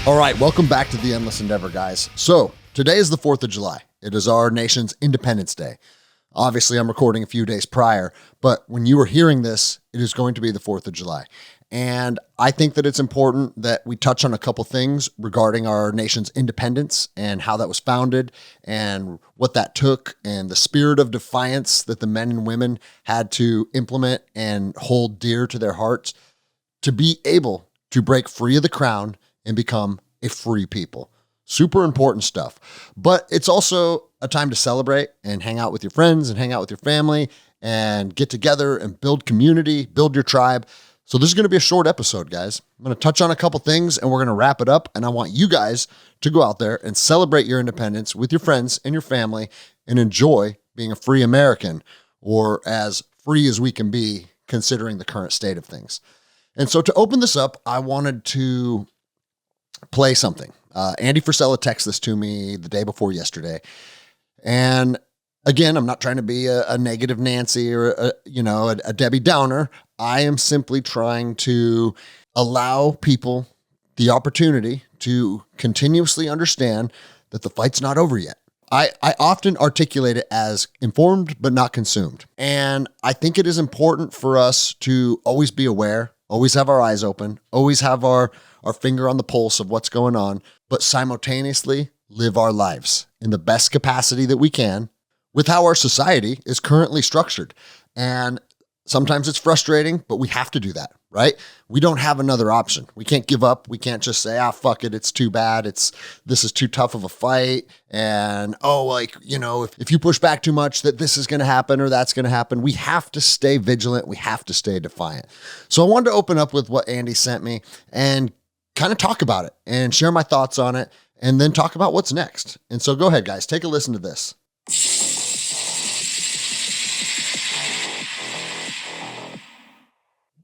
All right, welcome back to The Endless Endeavor, guys. So, today is the 4th of July. It is our nation's Independence Day. Obviously, I'm recording a few days prior, but when you are hearing this, it is going to be the 4th of July. And I think that it's important that we touch on a couple things regarding our nation's independence and how that was founded and what that took and the spirit of defiance that the men and women had to implement and hold dear to their hearts to be able to break free of the crown and become a free people. Super important stuff. But it's also a time to celebrate and hang out with your friends and hang out with your family and get together and build community, build your tribe. So this is going to be a short episode, guys. I'm going to touch on a couple things and we're going to wrap it up. And I want you guys to go out there and celebrate your independence with your friends and your family and enjoy being a free American, or as free as we can be considering the current state of things. And so to open this up, I wanted to play something. Andy Frisella texted this to me the day before yesterday. And again, I'm not trying to be a negative Nancy or a Debbie Downer. I am simply trying to allow people the opportunity to continuously understand that the fight's not over yet. I often articulate it as informed but not consumed. And I think it is important for us to always be aware, always have our eyes open, always have our finger on the pulse of what's going on, but simultaneously live our lives in the best capacity that we can with how our society is currently structured. And sometimes it's frustrating, but we have to do that, right? We don't have another option. We can't give up. We can't just say, fuck it, it's too bad. This is too tough of a fight. And, if you push back too much, that this is going to happen or that's going to happen. We have to stay vigilant. We have to stay defiant. So I wanted to open up with what Andy sent me and kind of talk about it and share my thoughts on it and then talk about what's next. And so go ahead, guys, take a listen to this.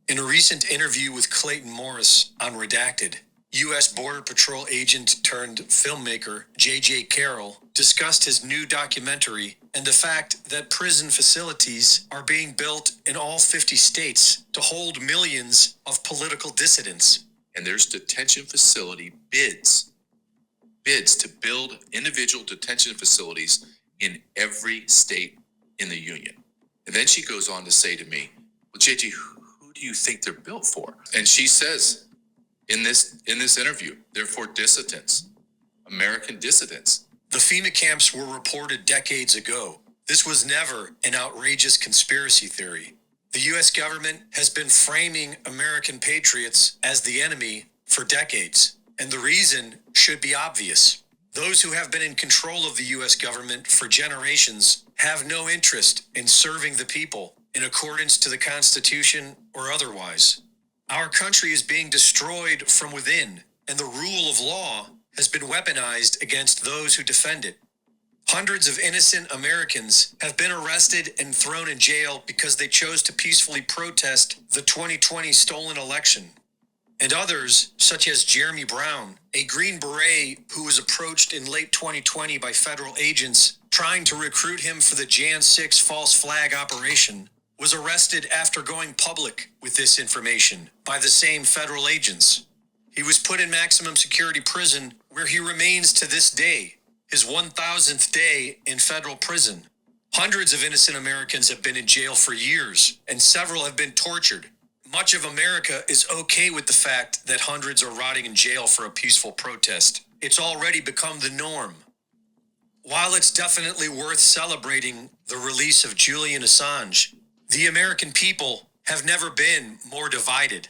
In a recent interview with Clayton Morris on Redacted, U.S. Border Patrol agent turned filmmaker J.J. Carroll discussed his new documentary and the fact that prison facilities are being built in all 50 states to hold millions of political dissidents. And there's detention facility bids to build individual detention facilities in every state in the union. And then she goes on to say to me, well, JJ, who do you think they're built for? And she says in this interview, they're for dissidents, American dissidents. The FEMA camps were reported decades ago. This was never an outrageous conspiracy theory. The U.S. government has been framing American patriots as the enemy for decades, and the reason should be obvious. Those who have been in control of the U.S. government for generations have no interest in serving the people in accordance to the Constitution or otherwise. Our country is being destroyed from within, and the rule of law has been weaponized against those who defend it. Hundreds of innocent Americans have been arrested and thrown in jail because they chose to peacefully protest the 2020 stolen election. And others, such as Jeremy Brown, a Green Beret who was approached in late 2020 by federal agents trying to recruit him for the Jan 6 false flag operation, was arrested after going public with this information by the same federal agents. He was put in maximum security prison where he remains to this day, his 1,000th day in federal prison. Hundreds of innocent Americans have been in jail for years, and several have been tortured. Much of America is okay with the fact that hundreds are rotting in jail for a peaceful protest. It's already become the norm. While it's definitely worth celebrating the release of Julian Assange, the American people have never been more divided.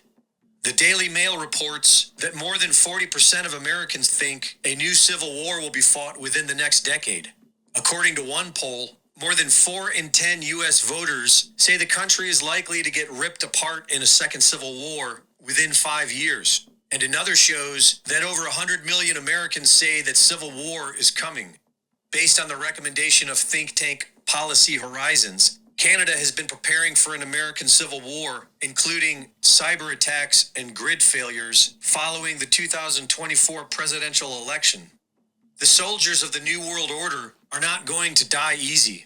The Daily Mail reports that more than 40% of Americans think a new civil war will be fought within the next decade. According to one poll, more than 4 in 10 U.S. voters say the country is likely to get ripped apart in a second civil war within 5 years. And another shows that over 100 million Americans say that civil war is coming. Based on the recommendation of think tank Policy Horizons, Canada has been preparing for an American Civil War, including cyber attacks and grid failures following the 2024 presidential election. The soldiers of the New World Order are not going to die easy.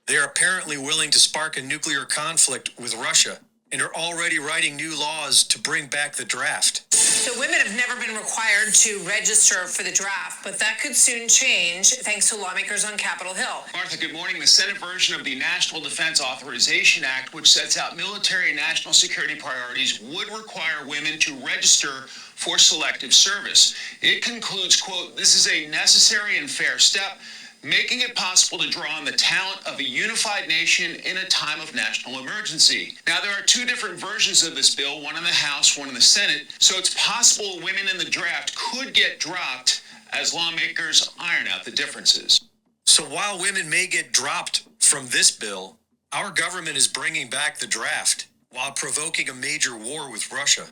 They are apparently willing to spark a nuclear conflict with Russia and are already writing new laws to bring back the draft. So women have never been required to register for the draft, but that could soon change thanks to lawmakers on Capitol Hill. Martha, good morning. The Senate version of the National Defense Authorization Act, which sets out military and national security priorities, would require women to register for selective service. It concludes, quote, "This is a necessary and fair step, making it possible to draw on the talent of a unified nation in a time of national emergency." Now, there are two different versions of this bill, one in the House, one in the Senate, so it's possible women in the draft could get dropped as lawmakers iron out the differences. So while women may get dropped from this bill, our government is bringing back the draft while provoking a major war with Russia.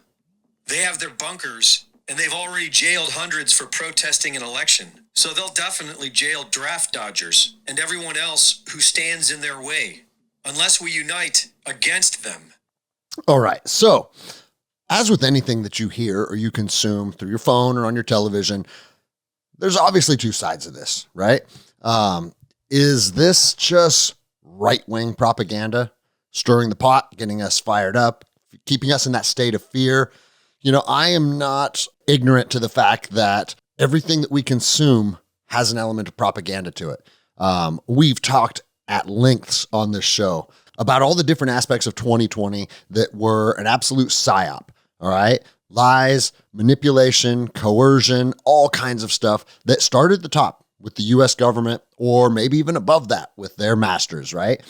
They have their bunkers, and they've already jailed hundreds for protesting an election. So they'll definitely jail draft dodgers and everyone else who stands in their way, unless we unite against them. All right. So, as with anything that you hear or you consume through your phone or on your television, there's obviously two sides of this, right? Is this just right-wing propaganda, stirring the pot, getting us fired up, keeping us in that state of fear? You know, I am not ignorant to the fact that everything that we consume has an element of propaganda to it. We've talked at lengths on this show about all the different aspects of 2020 that were an absolute psyop, all right? Lies, manipulation, coercion, all kinds of stuff that started at the top with the US government, or maybe even above that with their masters, right?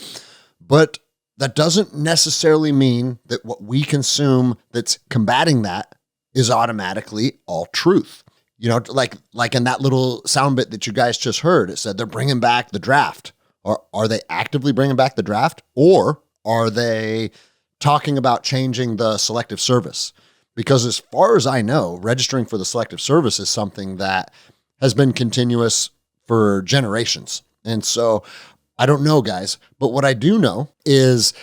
But that doesn't necessarily mean that what we consume that's combating that is automatically all truth. You know, like in that little sound bit that you guys just heard, it said they're bringing back the draft. Or are they actively bringing back the draft? Or are they talking about changing the selective service? Because as far as I know, registering for the selective service is something that has been continuous for generations. And so I don't know, guys, but what I do know is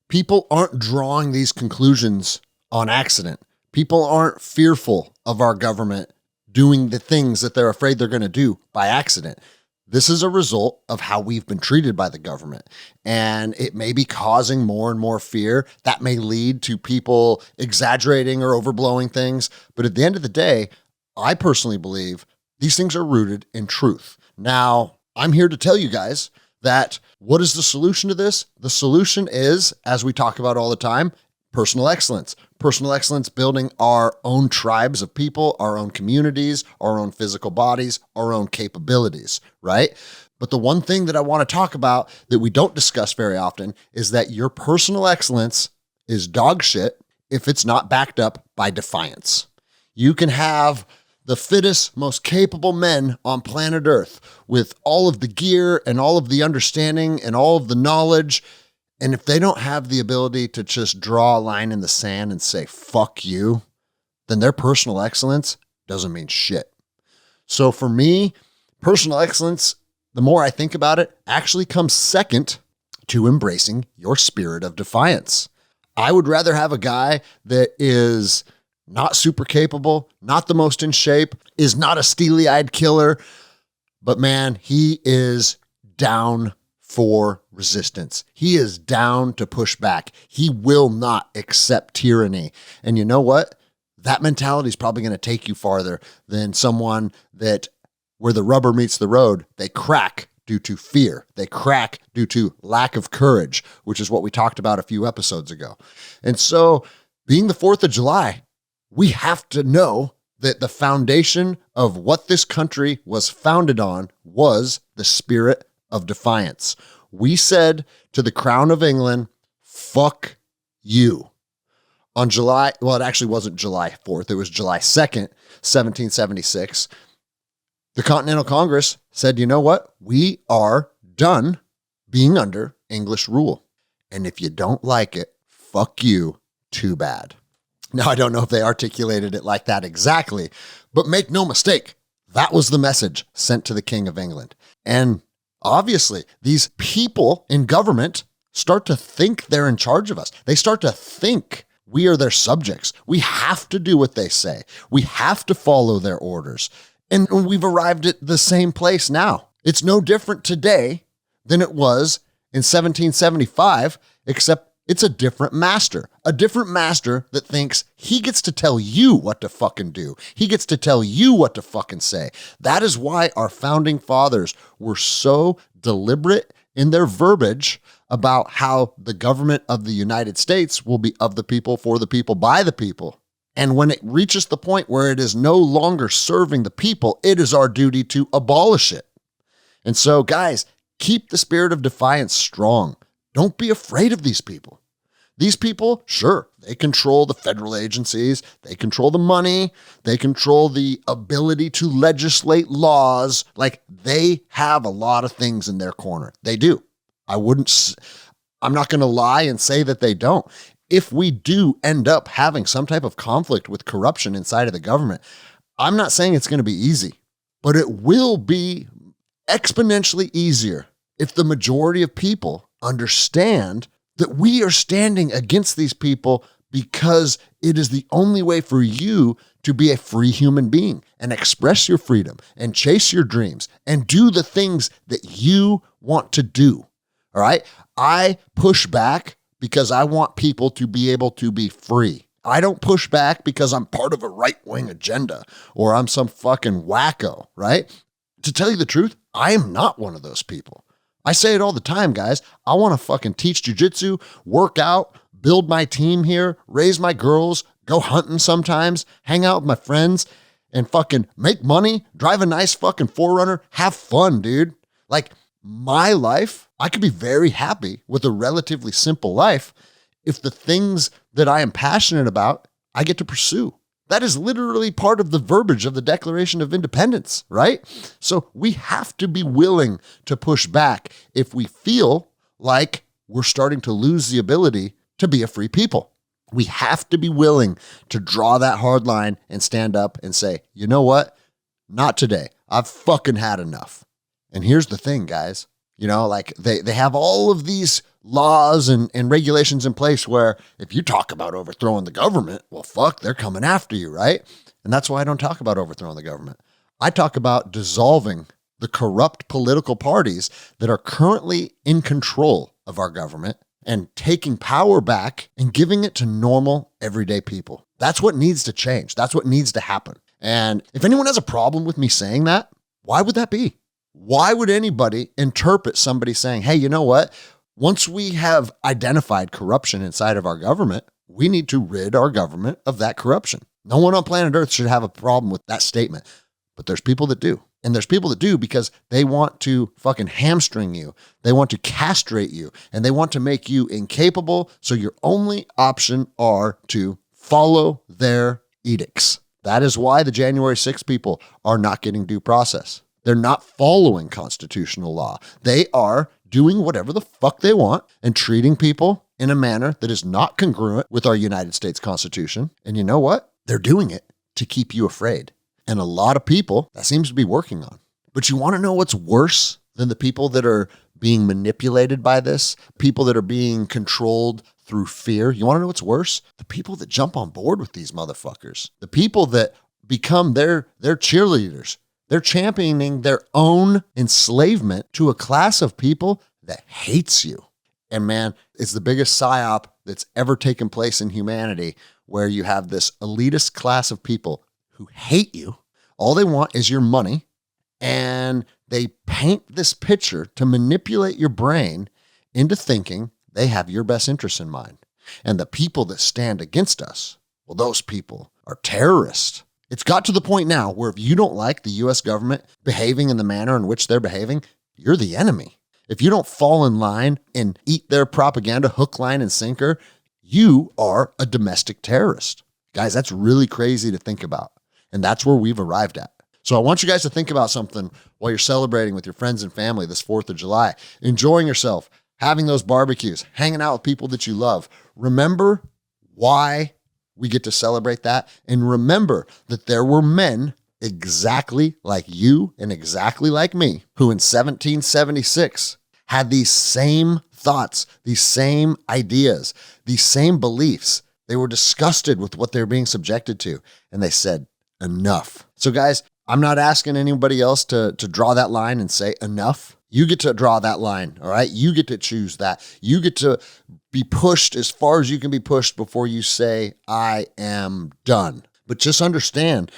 people aren't drawing these conclusions on accident. People aren't fearful of our government doing the things that they're afraid they're going to do by accident. This is a result of how we've been treated by the government, and it may be causing more and more fear. That may lead to people exaggerating or overblowing things. But at the end of the day, I personally believe these things are rooted in truth. Now, I'm here to tell you guys that what is the solution to this? The solution is, as we talk about all the time, personal excellence. Personal excellence, building our own tribes of people, our own communities, our own physical bodies, our own capabilities, right? But the one thing that I want to talk about that we don't discuss very often is that your personal excellence is dog shit if it's not backed up by defiance. You can have the fittest, most capable men on planet Earth with all of the gear and all of the understanding and all of the knowledge. And if they don't have the ability to just draw a line in the sand and say, fuck you, then their personal excellence doesn't mean shit. So for me, personal excellence, the more I think about it, actually comes second to embracing your spirit of defiance. I would rather have a guy that is not super capable, not the most in shape, is not a steely-eyed killer, but man, he is down for resistance. He is down to push back. He will not accept tyranny. And you know what? That mentality is probably going to take you farther than someone that where the rubber meets the road, they crack due to fear. They crack due to lack of courage, which is what we talked about a few episodes ago. And so being the 4th of July, we have to know that the foundation of what this country was founded on was the spirit of defiance. We said to the Crown of England, fuck you. On July, well, it actually wasn't July 4th. It was July 2nd, 1776. The Continental Congress said, you know what? We are done being under English rule. And if you don't like it, fuck you, too bad. Now, I don't know if they articulated it like that exactly, but make no mistake, that was the message sent to the King of England. And obviously, these people in government start to think they're in charge of us. They start to think we are their subjects. We have to do what they say. We have to follow their orders. And we've arrived at the same place now. It's no different today than it was in 1775, except It's a different master that thinks he gets to tell you what to fucking do. He gets to tell you what to fucking say. That is why our founding fathers were so deliberate in their verbiage about how the government of the United States will be of the people, for the people, by the people. And when it reaches the point where it is no longer serving the people, it is our duty to abolish it. And so, guys, keep the spirit of defiance strong. Don't be afraid of these people. These people, sure, they control the federal agencies, they control the money, they control the ability to legislate laws. Like, they have a lot of things in their corner. They do. I'm not going to lie and say that they don't. If we do end up having some type of conflict with corruption inside of the government, I'm not saying it's going to be easy, but it will be exponentially easier if the majority of people understand that we are standing against these people because it is the only way for you to be a free human being and express your freedom and chase your dreams and do the things that you want to do. All right? I push back because I want people to be able to be free. I don't push back because I'm part of a right-wing agenda or I'm some fucking wacko, right? To tell you the truth, I am not one of those people. I say it all the time, guys. I want to fucking teach jujitsu, work out, build my team here, raise my girls, go hunting sometimes, hang out with my friends, and fucking make money, drive a nice fucking 4Runner, have fun, dude. Like, my life, I could be very happy with a relatively simple life if the things that I am passionate about, I get to pursue. That is literally part of the verbiage of the Declaration of Independence, right? So we have to be willing to push back if we feel like we're starting to lose the ability to be a free people. We have to be willing to draw that hard line and stand up and say, you know what? Not today. I've fucking had enough. And here's the thing, guys. You know, like they have all of these laws and regulations in place where if you talk about overthrowing the government, well, fuck, they're coming after you, right? And that's why I don't talk about overthrowing the government. I talk about dissolving the corrupt political parties that are currently in control of our government and taking power back and giving it to normal, everyday people. That's what needs to change. That's what needs to happen. And if anyone has a problem with me saying that, why would that be? Why would anybody interpret somebody saying, hey, you know what? Once we have identified corruption inside of our government, we need to rid our government of that corruption. No one on planet Earth should have a problem with that statement. But there's people that do. And there's people that do because they want to fucking hamstring you. They want to castrate you. And they want to make you incapable. So your only option are to follow their edicts. That is why the January 6th people are not getting due process. They're not following constitutional law. They are doing whatever the fuck they want and treating people in a manner that is not congruent with our United States Constitution. And you know what? They're doing it to keep you afraid. And a lot of people, that seems to be working on. But you want to know what's worse than the people that are being manipulated by this? People that are being controlled through fear? You want to know what's worse? The people that jump on board with these motherfuckers. The people that become their cheerleaders. They're championing their own enslavement to a class of people that hates you. And man, it's the biggest psyop that's ever taken place in humanity, where you have this elitist class of people who hate you. All they want is your money. And they paint this picture to manipulate your brain into thinking they have your best interests in mind. And the people that stand against us, well, those people are terrorists. It's got to the point now where if you don't like the U.S. government behaving in the manner in which they're behaving, you're the enemy. If you don't fall in line and eat their propaganda hook, line, and sinker, you are a domestic terrorist. Guys, that's really crazy to think about. And that's where we've arrived at. So I want you guys to think about something while you're celebrating with your friends and family this 4th of July, enjoying yourself, having those barbecues, hanging out with people that you love. Remember why we get to celebrate that. And remember that there were men exactly like you and exactly like me who in 1776 had these same thoughts, these same ideas, these same beliefs. They were disgusted with what they were being subjected to. And they said, enough. So guys, I'm not asking anybody else to draw that line and say enough. You get to draw that line, all right? You get to choose that. You get to be pushed as far as you can be pushed before you say, I am done. But just understand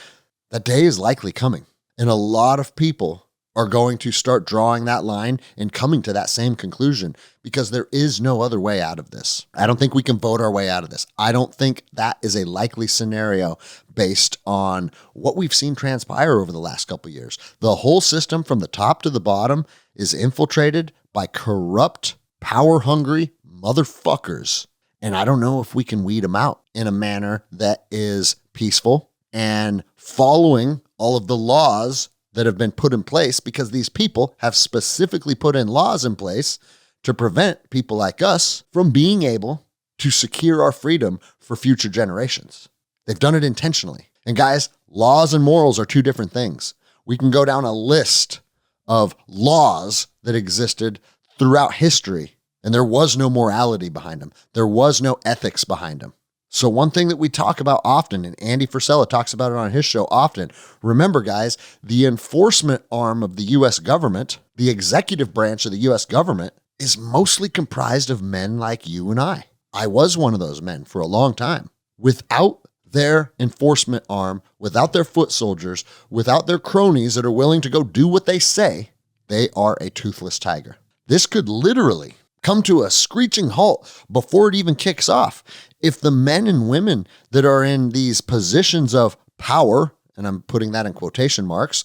that day is likely coming. And a lot of people are going to start drawing that line and coming to that same conclusion because there is no other way out of this. I don't think we can vote our way out of this. I don't think that is a likely scenario based on what we've seen transpire over the last couple of years. The whole system from the top to the bottom is infiltrated by corrupt, power-hungry motherfuckers. And I don't know if we can weed them out in a manner that is peaceful and following all of the laws that have been put in place, because these people have specifically put in laws in place to prevent people like us from being able to secure our freedom for future generations. They've done it intentionally. And guys, laws and morals are two different things. We can go down a list of laws that existed throughout history, and there was no morality behind them. There was no ethics behind them. So one thing that we talk about often, and Andy Frisella talks about it on his show often, remember guys, the enforcement arm of the U.S. government, the executive branch of the U.S. government, is mostly comprised of men like you and I. I was one of those men for a long time. Without their enforcement arm, without their foot soldiers, without their cronies that are willing to go do what they say, they are a toothless tiger. This could literally come to a screeching halt before it even kicks off. If the men and women that are in these positions of power, and I'm putting that in quotation marks,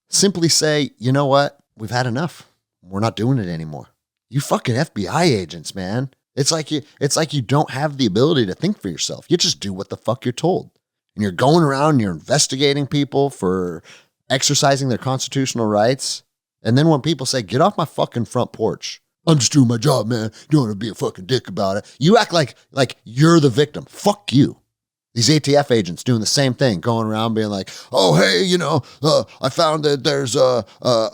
simply say, you know what? We've had enough. We're not doing it anymore. You fucking FBI agents, man. It's like you don't have the ability to think for yourself. You just do what the fuck you're told. And you're going around and you're investigating people for exercising their constitutional rights. And then when people say, get off my fucking front porch, I'm just doing my job, man. You don't want to be a fucking dick about it. You act like you're the victim. Fuck you. These ATF agents doing the same thing, going around being like, oh, hey, I found that there's a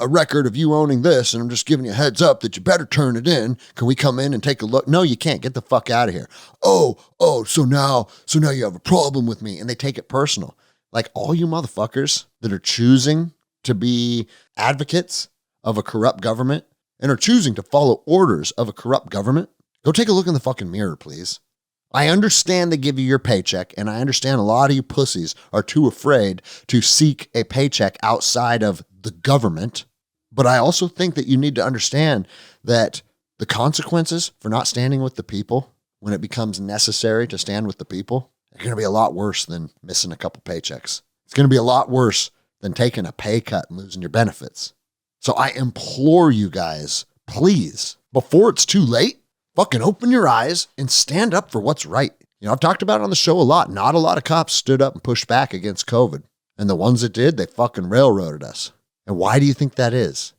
record of you owning this, and I'm just giving you a heads up that you better turn it in. Can we come in and take a look? No, you can't. Get the fuck out of here. Oh, so now you have a problem with me. And they take it personal. Like all you motherfuckers that are choosing to be advocates of a corrupt government and are choosing to follow orders of a corrupt government, go take a look in the fucking mirror, please. I understand they give you your paycheck, and I understand a lot of you pussies are too afraid to seek a paycheck outside of the government. But I also think that you need to understand that the consequences for not standing with the people when it becomes necessary to stand with the people are going to be a lot worse than missing a couple paychecks. It's going to be a lot worse than taking a pay cut and losing your benefits. So I implore you guys, please, before it's too late, fucking open your eyes and stand up for what's right. I've talked about it on the show a lot. Not a lot of cops stood up and pushed back against COVID. And the ones that did, they fucking railroaded us. And why do you think that is?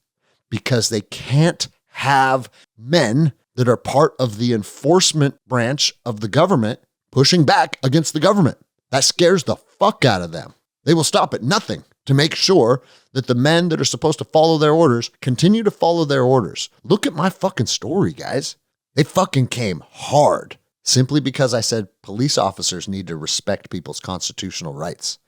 Because they can't have men that are part of the enforcement branch of the government pushing back against the government. That scares the fuck out of them. They will stop at nothing to make sure that the men that are supposed to follow their orders continue to follow their orders. Look at my fucking story, guys. They fucking came hard simply because I said police officers need to respect people's constitutional rights.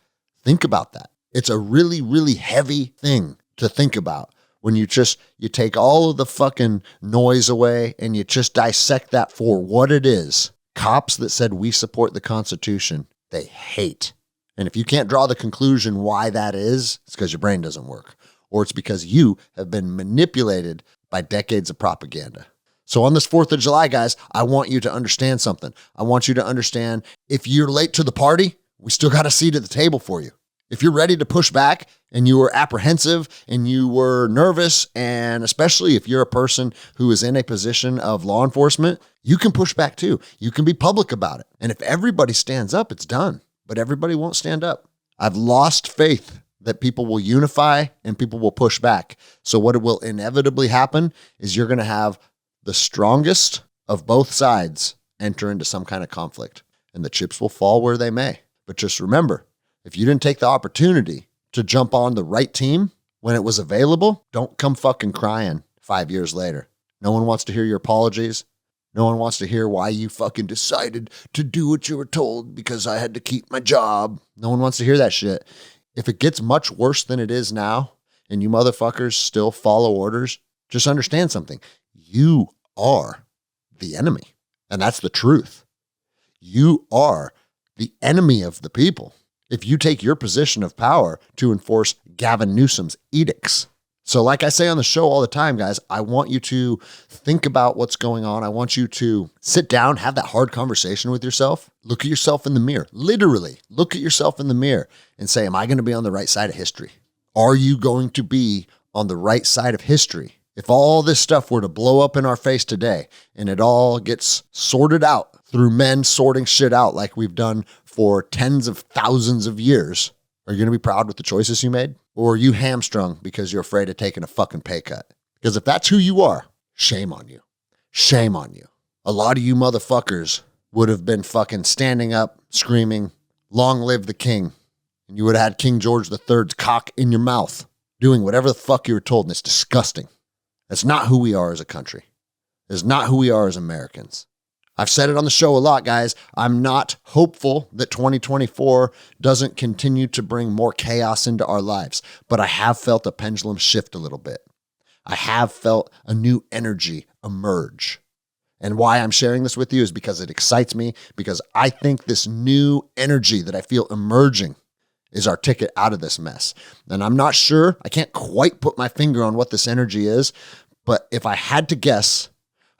Think about that. It's a really, really heavy thing to think about when you take all of the fucking noise away and you just dissect that for what it is. Cops that said we support the Constitution, they hate. And if you can't draw the conclusion why that is, it's because your brain doesn't work, or it's because you have been manipulated by decades of propaganda. So on this 4th of July, guys, I want you to understand something. I want you to understand if you're late to the party, we still got a seat at the table for you. If you're ready to push back and you were apprehensive and you were nervous, and especially if you're a person who is in a position of law enforcement, you can push back too. You can be public about it. And if everybody stands up, it's done. But everybody won't stand up. I've lost faith that people will unify and people will push back. So what will inevitably happen is you're going to have the strongest of both sides enter into some kind of conflict, and the chips will fall where they may. But just remember, if you didn't take the opportunity to jump on the right team when it was available, don't come fucking crying 5 years later. No one wants to hear your apologies. No one wants to hear why you fucking decided to do what you were told because I had to keep my job. No one wants to hear that shit. If it gets much worse than it is now and you motherfuckers still follow orders, just understand something. You are the enemy. And that's the truth. You are the enemy of the people if you take your position of power to enforce Gavin Newsom's edicts. So like I say on the show all the time, guys, I want you to think about what's going on. I want you to sit down, have that hard conversation with yourself. Look at yourself in the mirror. Literally, look at yourself in the mirror and say, am I going to be on the right side of history? Are you going to be on the right side of history? If all this stuff were to blow up in our face today and it all gets sorted out through men sorting shit out like we've done for tens of thousands of years, are you going to be proud with the choices you made? Or are you hamstrung because you're afraid of taking a fucking pay cut? Because if that's who you are, shame on you. Shame on you. A lot of you motherfuckers would have been fucking standing up, screaming, long live the king. And you would have had King George III's cock in your mouth, doing whatever the fuck you were told. And it's disgusting. That's not who we are as a country. It's not who we are as Americans. I've said it on the show a lot, guys. I'm not hopeful that 2024 doesn't continue to bring more chaos into our lives, but I have felt a pendulum shift a little bit. I have felt a new energy emerge. And why I'm sharing this with you is because it excites me, because I think this new energy that I feel emerging is our ticket out of this mess. And I'm not sure, I can't quite put my finger on what this energy is, but if I had to guess,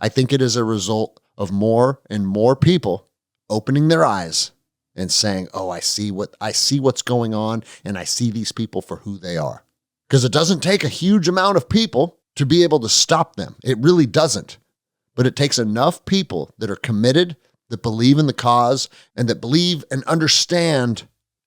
I think it is a result of more and more people opening their eyes and saying, oh, I see what's going on, and I see these people for who they are. Because it doesn't take a huge amount of people to be able to stop them. It really doesn't. But it takes enough people that are committed, that believe in the cause, and that believe and understand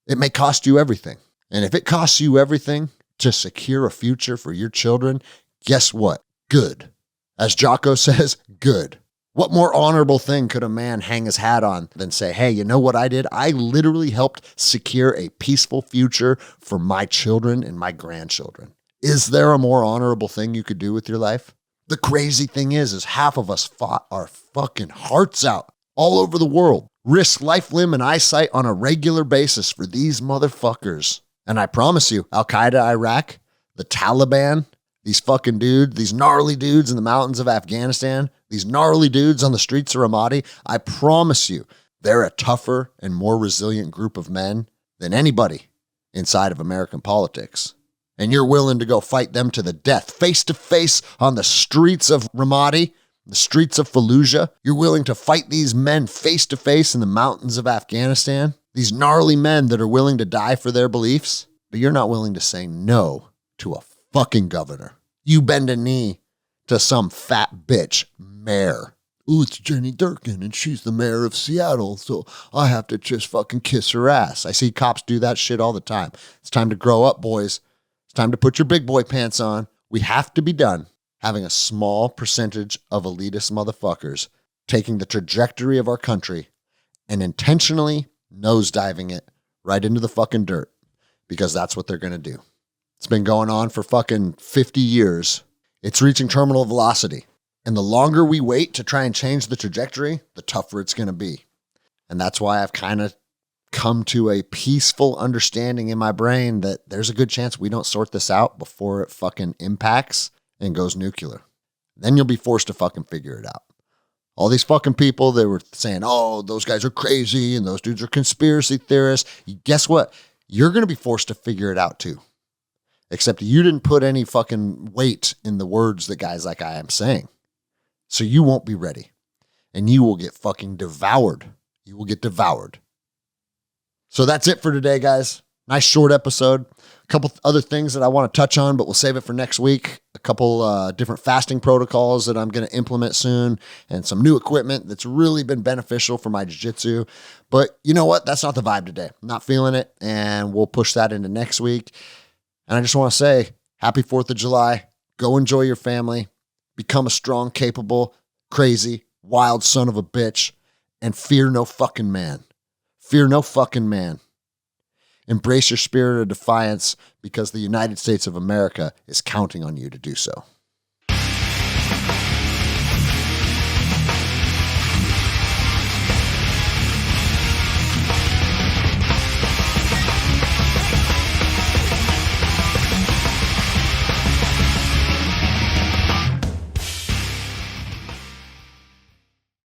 it may cost you everything. And if it costs you everything to secure a future for your children, guess what? Good. As Jocko says, good. What more honorable thing could a man hang his hat on than say, hey, you know what I did? I literally helped secure a peaceful future for my children and my grandchildren. Is there a more honorable thing you could do with your life? The crazy thing is half of us fought our fucking hearts out all over the world, risk life, limb, and eyesight on a regular basis for these motherfuckers. And I promise you, Al-Qaeda, Iraq, the Taliban, these fucking dudes, these gnarly dudes in the mountains of Afghanistan, these gnarly dudes on the streets of Ramadi, I promise you, they're a tougher and more resilient group of men than anybody inside of American politics. And you're willing to go fight them to the death, face to face on the streets of Ramadi, the streets of Fallujah. You're willing to fight these men face to face in the mountains of Afghanistan, these gnarly men that are willing to die for their beliefs, but you're not willing to say no to a fucking governor. You bend a knee to some fat bitch mayor. Ooh, it's Jenny Durkin, and she's the mayor of Seattle, so I have to just fucking kiss her ass. I see cops do that shit all the time. It's time to grow up, boys. It's time to put your big boy pants on. We have to be done having a small percentage of elitist motherfuckers taking the trajectory of our country and intentionally nosediving it right into the fucking dirt, because that's what they're going to do. It's been going on for fucking 50 years. It's reaching terminal velocity. And the longer we wait to try and change the trajectory, the tougher it's going to be. And that's why I've kind of come to a peaceful understanding in my brain that there's a good chance we don't sort this out before it fucking impacts and goes nuclear. Then you'll be forced to fucking figure it out. All these fucking people that were saying, oh, those guys are crazy and those dudes are conspiracy theorists. Guess what? You're going to be forced to figure it out too. Except you didn't put any fucking weight in the words that guys like I am saying. So you won't be ready. And you will get fucking devoured. You will get devoured. So that's it for today, guys. Nice short episode. A couple other things that I want to touch on, but we'll save it for next week. A couple different fasting protocols that I'm going to implement soon, and some new equipment that's really been beneficial for my jiu-jitsu. But you know what? That's not the vibe today. I'm not feeling it, and we'll push that into next week. And I just want to say, happy 4th of July. Go enjoy your family. Become a strong, capable, crazy, wild son of a bitch. And fear no fucking man. Fear no fucking man. Embrace your spirit of defiance, because the United States of America is counting on you to do so.